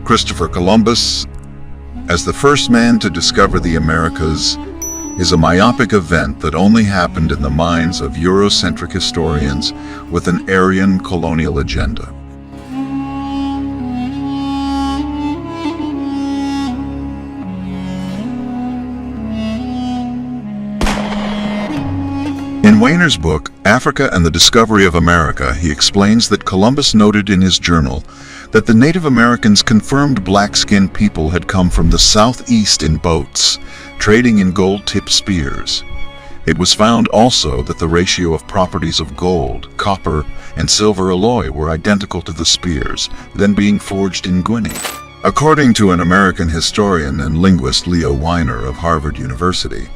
Christopher Columbus, as the first man to discover the Americas, is a myopic event that only happened in the minds of Eurocentric historians with an Aryan colonial agenda. In Weiner's book, Africa and the Discovery of America, he explains that Columbus noted in his journal that the Native Americans confirmed black-skinned people had come from the southeast in boats, trading in gold-tipped spears. It was found also that the ratio of properties of gold, copper, and silver alloy were identical to the spears, then being forged in Guinea. According to an American historian and linguist, Leo Weiner of Harvard University,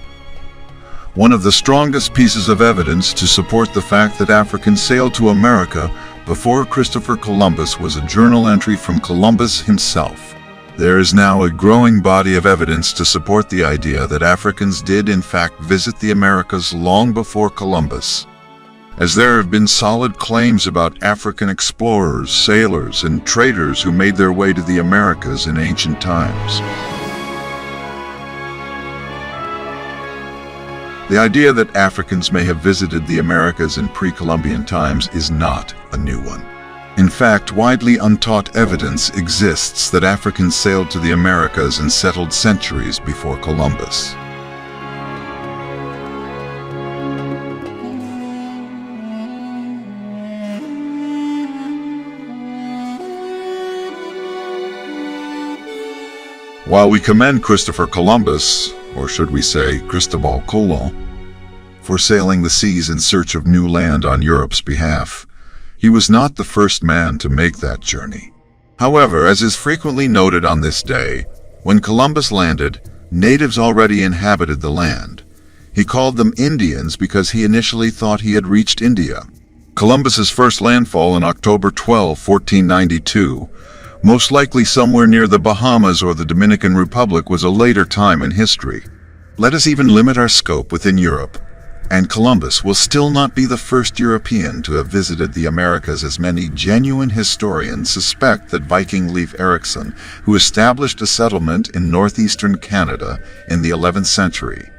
one of the strongest pieces of evidence to support the fact that Africans sailed to America before Christopher Columbus was a journal entry from Columbus himself. There is now a growing body of evidence to support the idea that Africans did in fact visit the Americas long before Columbus, as there have been solid claims about African explorers, sailors, and traders who made their way to the Americas in ancient times. The idea that Africans may have visited the Americas in pre-Columbian times is not a new one. In fact, widely untaught evidence exists that Africans sailed to the Americas and settled centuries before Columbus. While we commend Christopher Columbus, or should we say Cristobal Colon, for sailing the seas in search of new land on Europe's behalf, he was not the first man to make that journey. However, as is frequently noted on this day, when Columbus landed, natives already inhabited the land. He called them Indians because he initially thought he had reached India. Columbus's first landfall in October 12, 1492, most likely somewhere near the Bahamas or the Dominican Republic, was a later time in history. Let us even limit our scope within Europe, and Columbus will still not be the first European to have visited the Americas, as many genuine historians suspect that Viking Leif Erikson, who established a settlement in northeastern Canada in the 11th century,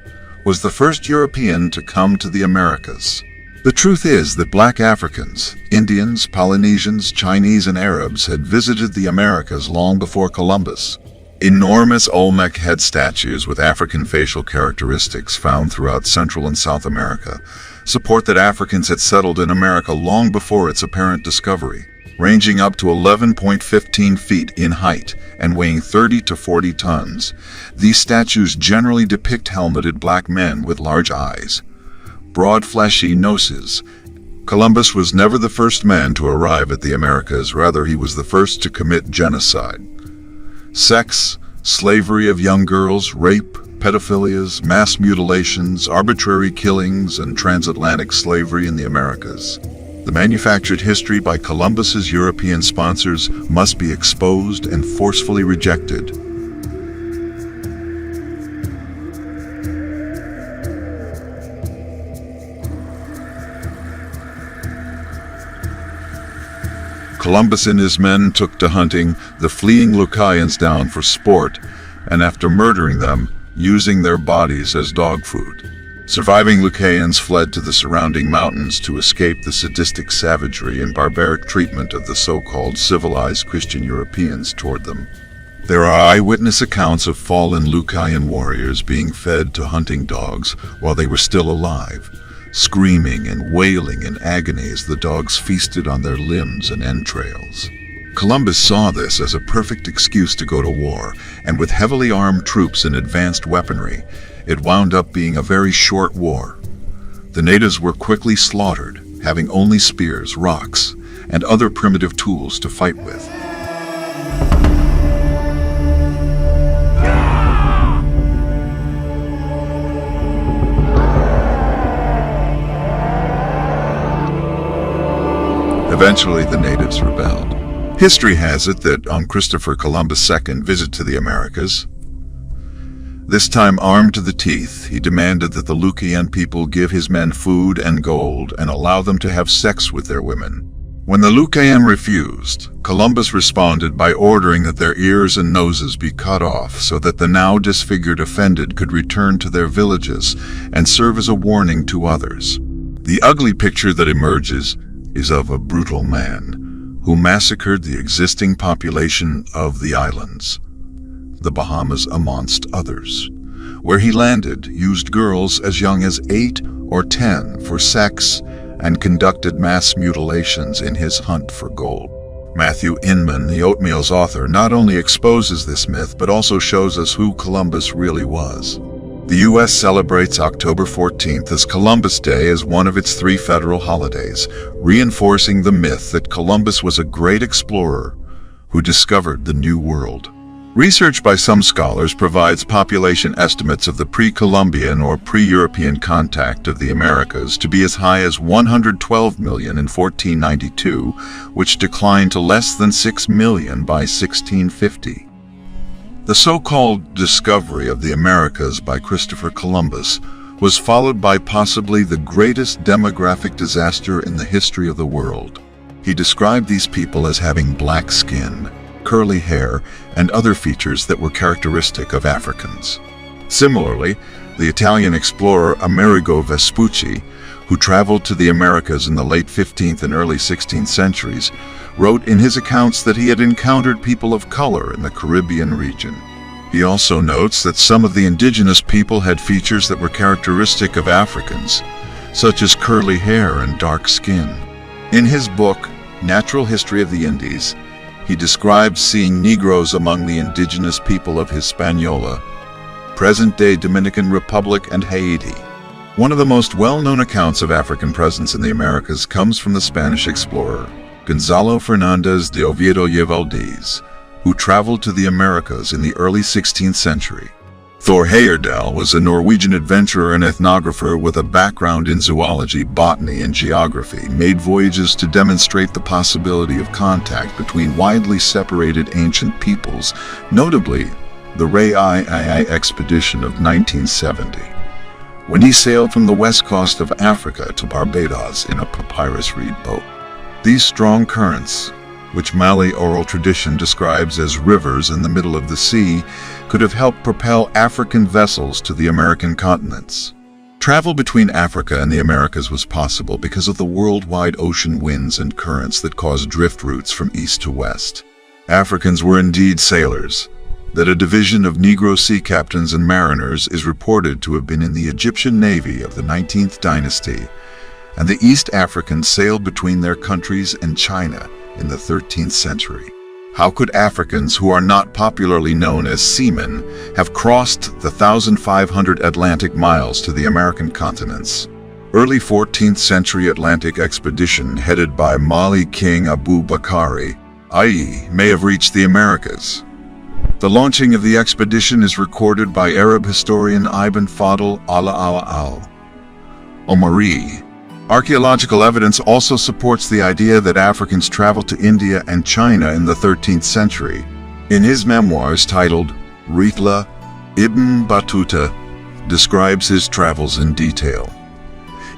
was the first European to come to the Americas. The truth is that black Africans, Indians, Polynesians, Chinese, and Arabs had visited the Americas long before Columbus. Enormous Olmec head statues with African facial characteristics found throughout Central and South America support that Africans had settled in America long before its apparent discovery, ranging up to 11.15 feet in height and weighing 30 to 40 tons. These statues generally depict helmeted black men with large eyes, broad fleshy noses. Columbus was never the first man to arrive at the Americas, rather he was the first to commit genocide. Sex, slavery of young girls, rape, pedophilias, mass mutilations, arbitrary killings, and transatlantic slavery in the Americas. The manufactured history by Columbus's European sponsors must be exposed and forcefully rejected. Columbus and his men took to hunting the fleeing Lucayans down for sport, and after murdering them, using their bodies as dog food. Surviving Lucayans fled to the surrounding mountains to escape the sadistic savagery and barbaric treatment of the so-called civilized Christian Europeans toward them. There are eyewitness accounts of fallen Lucayan warriors being fed to hunting dogs while they were still alive, screaming and wailing in agony as the dogs feasted on their limbs and entrails. Columbus saw this as a perfect excuse to go to war, and with heavily armed troops and advanced weaponry, it wound up being a very short war. The natives were quickly slaughtered, having only spears, rocks, and other primitive tools to fight with. Eventually, the natives rebelled. History has it that on Christopher Columbus' second visit to the Americas, this time armed to the teeth, he demanded that the Lucayan people give his men food and gold and allow them to have sex with their women. When the Lucayan refused, Columbus responded by ordering that their ears and noses be cut off so that the now disfigured offended could return to their villages and serve as a warning to others. The ugly picture that emerges is of a brutal man who massacred the existing population of the islands, the Bahamas amongst others. Where he landed, used girls as young as 8 or 10 for sex and conducted mass mutilations in his hunt for gold. Matthew Inman, the Oatmeal's author, not only exposes this myth but also shows us who Columbus really was. The U.S. celebrates October 14th as Columbus Day as one of its 3 federal holidays, reinforcing the myth that Columbus was a great explorer who discovered the New World. Research by some scholars provides population estimates of the pre-Columbian or pre-European contact of the Americas to be as high as 112 million in 1492, which declined to less than 6 million by 1650. The so-called discovery of the Americas by Christopher Columbus was followed by possibly the greatest demographic disaster in the history of the world. He described these people as having black skin, curly hair, and other features that were characteristic of Africans. Similarly, the Italian explorer Amerigo Vespucci, who traveled to the Americas in the late 15th and early 16th centuries, wrote in his accounts that he had encountered people of color in the Caribbean region. He also notes that some of the indigenous people had features that were characteristic of Africans, such as curly hair and dark skin. In his book, Natural History of the Indies, he describes seeing Negroes among the indigenous people of Hispaniola, present-day Dominican Republic, and Haiti. One of the most well-known accounts of African presence in the Americas comes from the Spanish explorer, Gonzalo Fernández de Oviedo y Valdez, who traveled to the Americas in the early 16th century. Thor Heyerdahl was a Norwegian adventurer and ethnographer with a background in zoology, botany, and geography, made voyages to demonstrate the possibility of contact between widely separated ancient peoples, notably the Ray I expedition of 1970, when he sailed from the west coast of Africa to Barbados in a papyrus reed boat. These strong currents, which Malay oral tradition describes as rivers in the middle of the sea, could have helped propel African vessels to the American continents. Travel between Africa and the Americas was possible because of the worldwide ocean winds and currents that caused drift routes from east to west. Africans were indeed sailors, that a division of Negro sea captains and mariners is reported to have been in the Egyptian navy of the 19th dynasty, and the East Africans sailed between their countries and China in the 13th century. How could Africans who are not popularly known as seamen have crossed the 1,500 Atlantic miles to the American continents? Early 14th century Atlantic expedition headed by Mali King Abu Bakari, i.e., may have reached the Americas. The launching of the expedition is recorded by Arab historian Ibn Fadl al-Omari. Archaeological evidence also supports the idea that Africans traveled to India and China in the 13th century. In his memoirs titled Rihla, Ibn Battuta describes his travels in detail,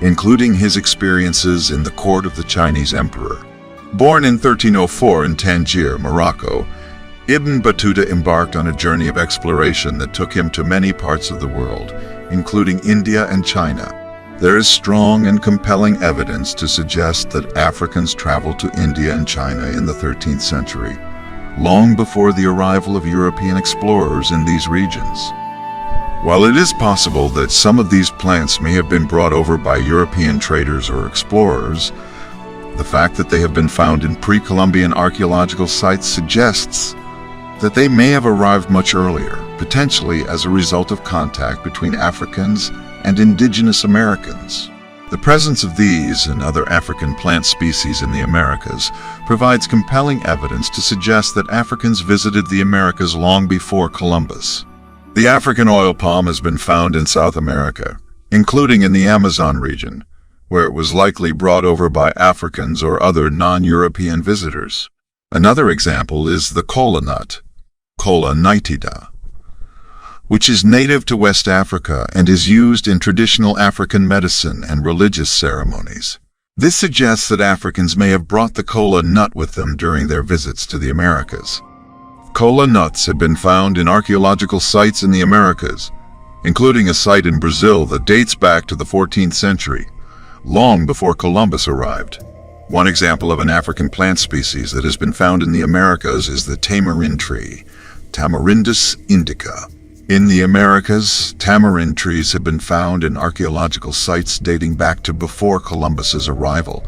including his experiences in the court of the Chinese emperor. Born in 1304 in Tangier, Morocco, Ibn Battuta embarked on a journey of exploration that took him to many parts of the world, including India and China. There is strong and compelling evidence to suggest that Africans traveled to India and China in the 13th century, long before the arrival of European explorers in these regions. While it is possible that some of these plants may have been brought over by European traders or explorers, the fact that they have been found in pre-Columbian archaeological sites suggests that they may have arrived much earlier, potentially as a result of contact between Africans and indigenous Americans. The presence of these and other African plant species in the Americas provides compelling evidence to suggest that Africans visited the Americas long before Columbus. The African oil palm has been found in South America, including in the Amazon region, where it was likely brought over by Africans or other non-European visitors. Another example is the kola nut, Kola nitida, which is native to West Africa and is used in traditional African medicine and religious ceremonies. This suggests that Africans may have brought the kola nut with them during their visits to the Americas. Kola nuts have been found in archaeological sites in the Americas, including a site in Brazil that dates back to the 14th century, long before Columbus arrived. One example of an African plant species that has been found in the Americas is the tamarind tree, Tamarindus indica. In the Americas, tamarind trees have been found in archaeological sites dating back to before Columbus's arrival,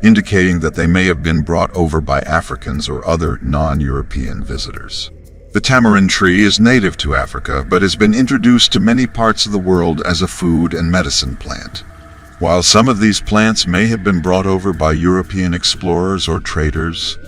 indicating that they may have been brought over by Africans or other non-European visitors. The tamarind tree is native to Africa, but has been introduced to many parts of the world as a food and medicine plant. While some of these plants may have been brought over by European explorers or traders,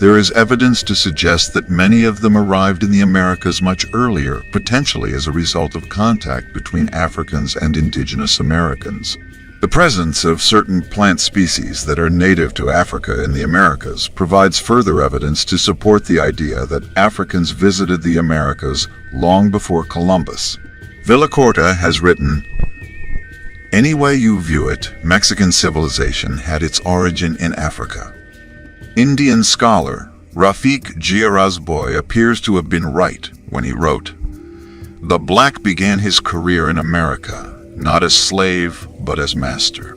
there is evidence to suggest that many of them arrived in the Americas much earlier, potentially as a result of contact between Africans and indigenous Americans. The presence of certain plant species that are native to Africa in the Americas provides further evidence to support the idea that Africans visited the Americas long before Columbus. Villacorta has written, "Any way you view it, Mexican civilization had its origin in Africa." Indian scholar Rafiq Girazboy appears to have been right when he wrote, "The black began his career in America, not as slave, but as master."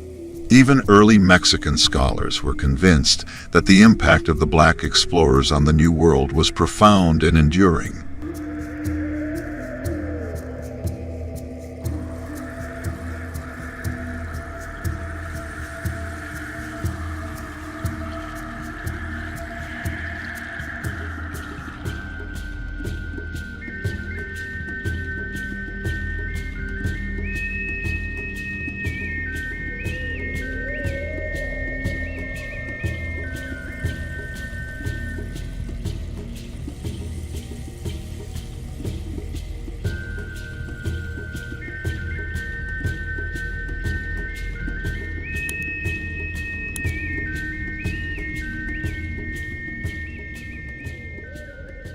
Even early Mexican scholars were convinced that the impact of the black explorers on the New World was profound and enduring.